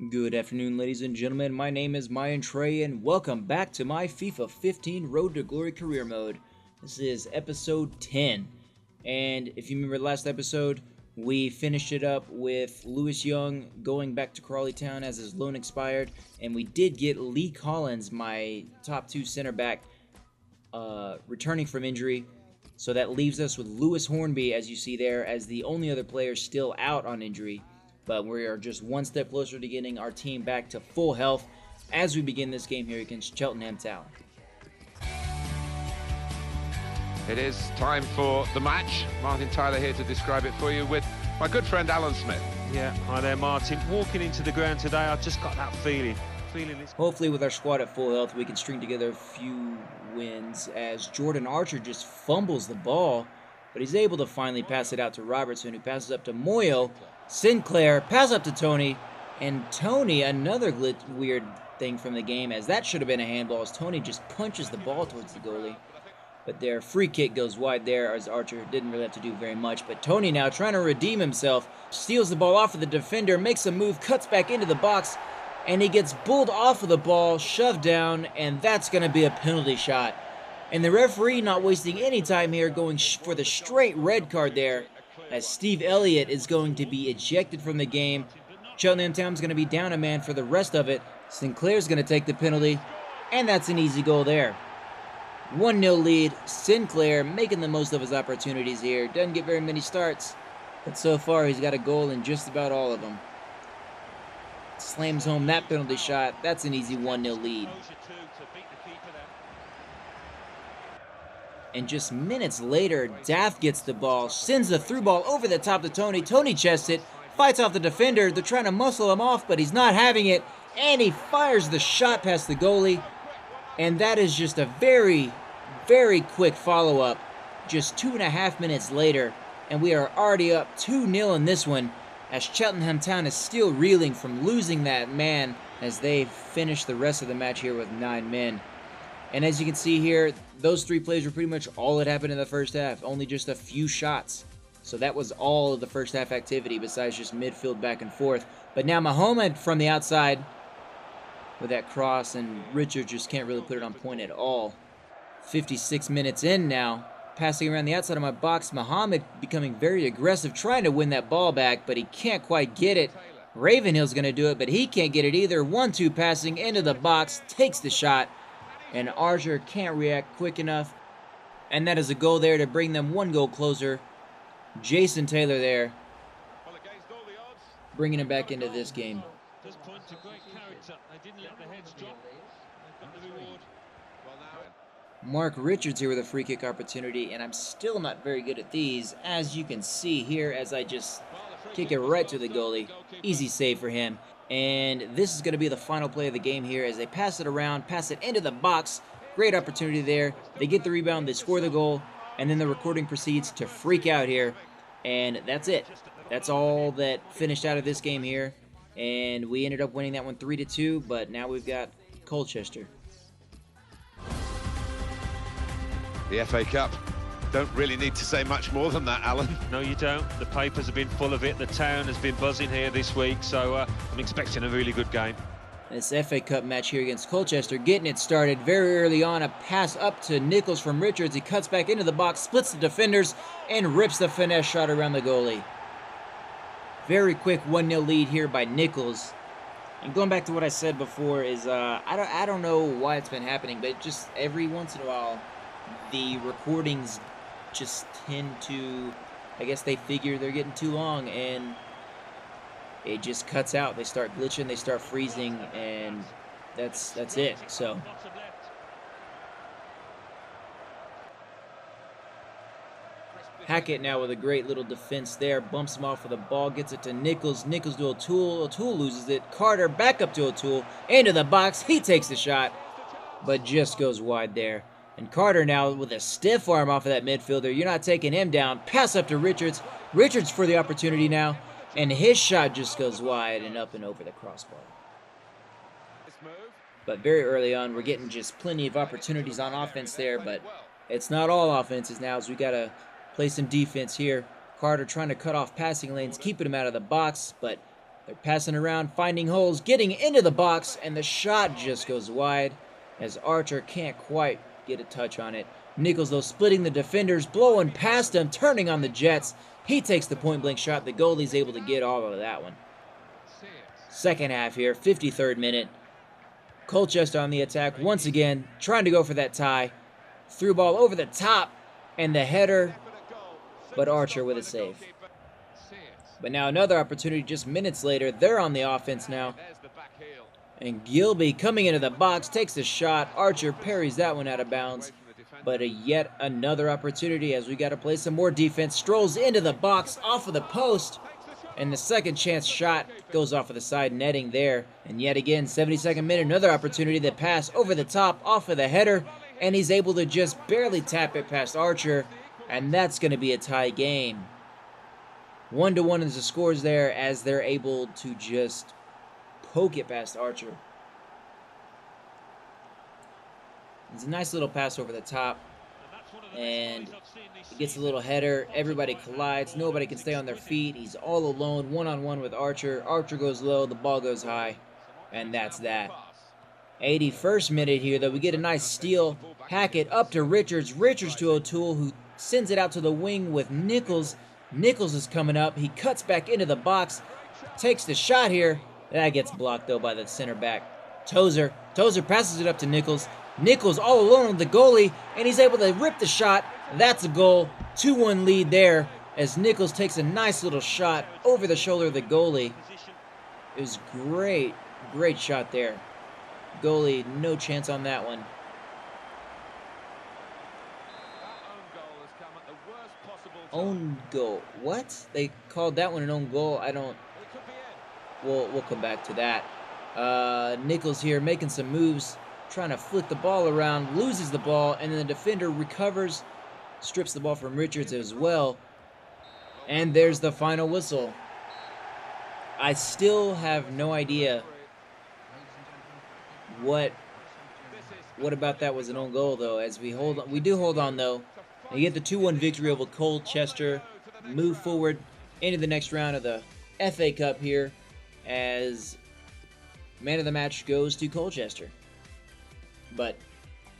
Good afternoon, ladies and gentlemen. My name is Mayan Trey, and welcome back to my FIFA 15 Road to Glory career mode. This is episode 10, and if you remember the last episode, we finished it up with Lewis Young going back to Crawley Town as his loan expired, and we did get Lee Collins, my top 2 center back, returning from injury. So that leaves us with Lewis Hornby, as you see there, as the only other player still out on injury. But we are just one step closer to getting our team back to full health as we begin this game here against Cheltenham Town. It is time for the match. Martin Tyler here to describe it for you with my good friend Alan Smith. Yeah, hi there Martin. Walking into the ground today, I've just got that feeling. Hopefully with our squad at full health, we can string together a few wins as Jordan Archer just fumbles the ball, but he's able to finally pass it out to Robertson, who passes up to Moyo. Sinclair, pass up to Tony, and Tony, another weird thing from the game, as that should have been a handball, as Tony just punches the ball towards the goalie. But their free kick goes wide there, as Archer didn't really have to do very much. But Tony now trying to redeem himself, steals the ball off of the defender, makes a move, cuts back into the box, and he gets bulled off of the ball, shoved down, and that's going to be a penalty shot. And the referee not wasting any time here, going for the straight red card there, as Steve Elliott is going to be ejected from the game. Cheltenham Town's going to be down a man for the rest of it. Sinclair's going to take the penalty, and that's an easy goal there. 1-0 lead. Sinclair making the most of his opportunities here. Doesn't get very many starts, but so far he's got a goal in just about all of them. Slams home that penalty shot. That's an easy 1-0 lead. And just minutes later, Daff gets the ball, sends the through ball over the top to Tony. Tony chests it, fights off the defender. They're trying to muscle him off, but he's not having it. And he fires the shot past the goalie. And that is just a very, very quick follow-up. Just 2.5 minutes later, and we are already up 2-0 in this one, as Cheltenham Town is still reeling from losing that man as they finish the rest of the match here with 9 men. And as you can see here, those 3 plays were pretty much all that happened in the first half. Only just a few shots. So that was all of the first half activity besides just midfield back and forth. But now Mohamed from the outside with that cross, and Richard just can't really put it on point at all. 56 minutes in now. Passing around the outside of my box. Mohamed becoming very aggressive, trying to win that ball back, but he can't quite get it. Ravenhill's going to do it, but he can't get it either. 1-2 passing into the box, takes the shot. And Archer can't react quick enough. And that is a goal there to bring them 1 goal closer. Jason Taylor there, bringing him back into this game. Mark Richards here with a free kick opportunity, and I'm still not very good at these, as you can see here, as I just kick it right to the goalie. Easy save for him. And this is going to be the final play of the game here as they pass it around, pass it into the box. Great opportunity there. They get the rebound, they score the goal, and then the recording proceeds to freak out here. And that's it. That's all that finished out of this game here. And we ended up winning that one 3-2, but now we've got Colchester. The FA Cup. Don't really need to say much more than that, Alan. No, you don't. The papers have been full of it. The town has been buzzing here this week, so I'm expecting a really good game. This FA Cup match here against Colchester, getting it started very early on. A pass up to Nichols from Richards. He cuts back into the box, splits the defenders, and rips the finesse shot around the goalie. Very quick 1-0 lead here by Nichols. And going back to what I said before is, I don't know why it's been happening, but just every once in a while, the recordings just tend to, I guess they figure they're getting too long, and it just cuts out. They start glitching, they start freezing, and that's it. So Hackett now with a great little defense there, bumps him off with the ball, gets it to Nichols. Nichols to O'Toole. O'Toole loses it. Carter back up to O'Toole, into the box. He takes the shot, but just goes wide there. And Carter now with a stiff arm off of that midfielder. You're not taking him down. Pass up to Richards. Richards for the opportunity now. And his shot just goes wide and up and over the crossbar. But very early on, we're getting just plenty of opportunities on offense there. But it's not all offenses now, as we got to play some defense here. Carter trying to cut off passing lanes, keeping him out of the box. But They're passing around, finding holes, getting into the box, and the shot just goes wide as Archer can't quite get a touch on it. Nichols, though, splitting the defenders, blowing past him, turning on the Jets. He takes the point-blank shot. The goalie's able to get all of that one. Second half here, 53rd minute. Colchester on the attack once again, trying to go for that tie. Through ball over the top, and the header, but Archer with a save. But now another opportunity just minutes later. They're on the offense now. And Gilby coming into the box, takes a shot. Archer parries that one out of bounds. But yet another opportunity as we got to play some more defense. Strolls into the box, off of the post. And the second chance shot goes off of the side netting there. And yet again, 72nd minute, another opportunity. The pass over the top, off of the header. And he's able to just barely tap it past Archer. And that's going to be a tie game. 1-1 is the scores there as they're able to just poke it past Archer. It's a nice little pass over the top. And he gets a little header. Everybody collides. Nobody can stay on their feet. He's all alone, one-on-one with Archer. Archer goes low. The ball goes high. And that's that. 81st minute here, though. We get a nice steal. Hackett up to Richards. Richards to O'Toole, who sends it out to the wing with Nichols. Nichols is coming up. He cuts back into the box. Takes the shot here. That gets blocked, though, by the center back. Tozer. Tozer passes it up to Nichols. Nichols all alone with the goalie, and he's able to rip the shot. That's a goal. 2-1 lead there as Nichols takes a nice little shot over the shoulder of the goalie. It was great. Great shot there. Goalie, no chance on that one. Own goal. What? They called that one an own goal? I don't... We'll come back to that. Nichols here making some moves, trying to flick the ball around, loses the ball, and then the defender recovers, strips the ball from Richards as well. And there's the final whistle. I still have no idea what about that was an own goal, though, as we do hold on, though. And get the 2-1 victory over Colchester, move forward into the next round of the FA Cup here, as man of the match goes to Colchester. But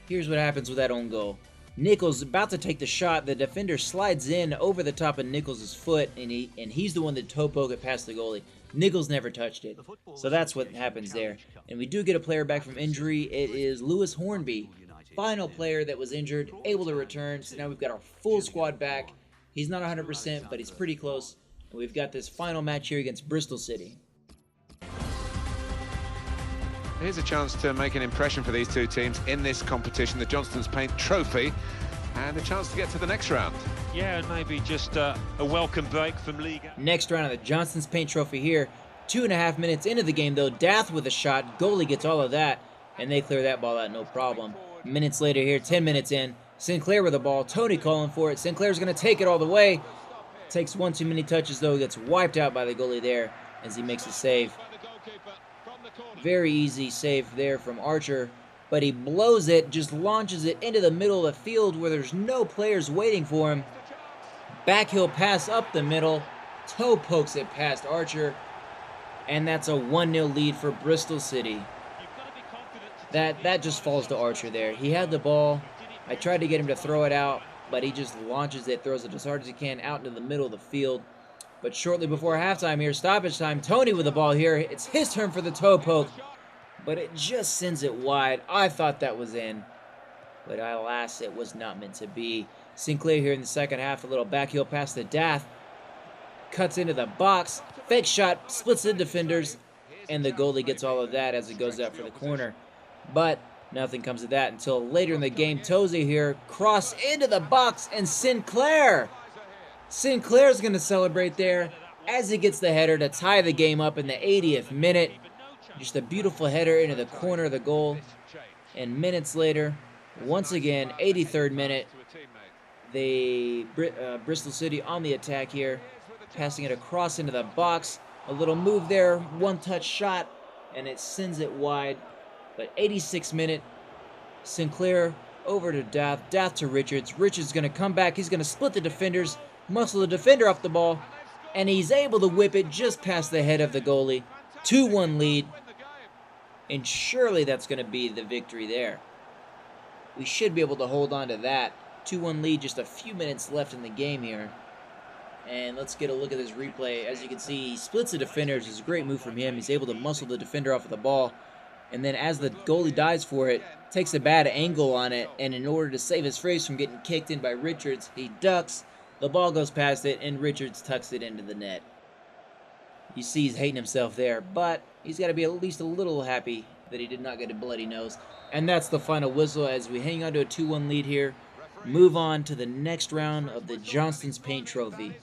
here's what happens with that own goal. Nichols about to take the shot. The defender slides in over the top of Nichols' foot, and he's the one that toe poke it past the goalie. Nichols never touched it. So that's what happens there. And we do get a player back from injury. It is Lewis Hornby, final player that was injured, able to return. So now we've got our full squad back. He's not 100%, but he's pretty close. And we've got this final match here against Bristol City. Here's a chance to make an impression for these two teams in this competition, the Johnston's Paint Trophy, and a chance to get to the next round. Yeah, and maybe just a welcome break from League. Next round of the Johnston's Paint Trophy here. 2.5 minutes into the game, though. Dath with a shot. Goalie gets all of that, and they clear that ball out, no problem. Minutes later here, 10 minutes in. Sinclair with the ball. Tony calling for it. Sinclair's going to take it all the way. Takes one too many touches, though. Gets wiped out by the goalie there as he makes a save. Very easy save there from Archer, but he blows it, just launches it into the middle of the field where there's no players waiting for him. Backheel pass up the middle, toe pokes it past Archer, and that's a 1-0 lead for Bristol City. That just falls to Archer there. He had the ball. I tried to get him to throw it out, but he just launches it, throws it as hard as he can out into the middle of the field. But shortly before halftime here, stoppage time, Tony with the ball here. It's his turn for the toe poke, but it just sends it wide. I thought that was in, but alas, it was not meant to be. Sinclair here in the second half, a little backheel pass to Dath. Cuts into the box, fake shot, splits the defenders, and the goalie gets all of that as it goes out for the corner. But nothing comes of that until later in the game. Tozy here, cross into the box, and Sinclair's going to celebrate there as he gets the header to tie the game up in the 80th minute. Just a beautiful header into the corner of the goal. And minutes later, once again, 83rd minute, Bristol City on the attack here, passing it across into the box. A little move there, one-touch shot, and it sends it wide. But 86th minute, Sinclair over to Dath, Dath to Richards. Richards is going to come back. He's going to split the defenders, muscle the defender off the ball, and he's able to whip it just past the head of the goalie. 2-1 lead, and surely that's going to be the victory there. We should be able to hold on to that. 2-1 lead, just a few minutes left in the game here. And let's get a look at this replay. As you can see, he splits the defenders. It's a great move from him. He's able to muscle the defender off of the ball. And then as the goalie dives for it, takes a bad angle on it. And in order to save his face from getting kicked in by Richards, he ducks. The ball goes past it, and Richards tucks it into the net. You see he's hating himself there, but he's got to be at least a little happy that he did not get a bloody nose. And that's the final whistle as we hang on to a 2-1 lead here. Move on to the next round of the Johnston's Paint Trophy.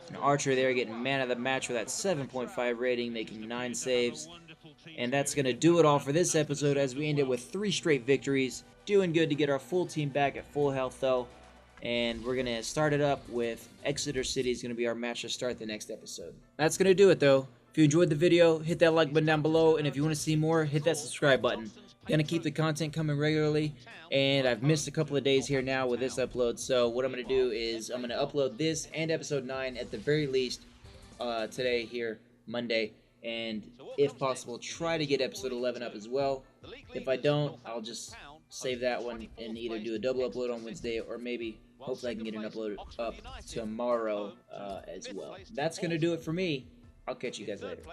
And Archer there getting man of the match with that 7.5 rating, making 9 saves. And that's going to do it all for this episode as we end it with 3 straight victories. Doing good to get our full team back at full health though. And we're going to start it up with Exeter City is going to be our match to start the next episode. That's going to do it though. If you enjoyed the video, hit that like button down below. And if you want to see more, hit that subscribe button. Gonna keep the content coming regularly, and I've missed a couple of days here now with this upload, so what I'm gonna do is I'm gonna upload this and episode 9 at the very least today here, Monday, and if possible try to get episode 11 up as well. If I don't, I'll just save that one and either do a double upload on Wednesday, or maybe hopefully I can get an upload up tomorrow as well. That's gonna do it for me. I'll catch you guys later.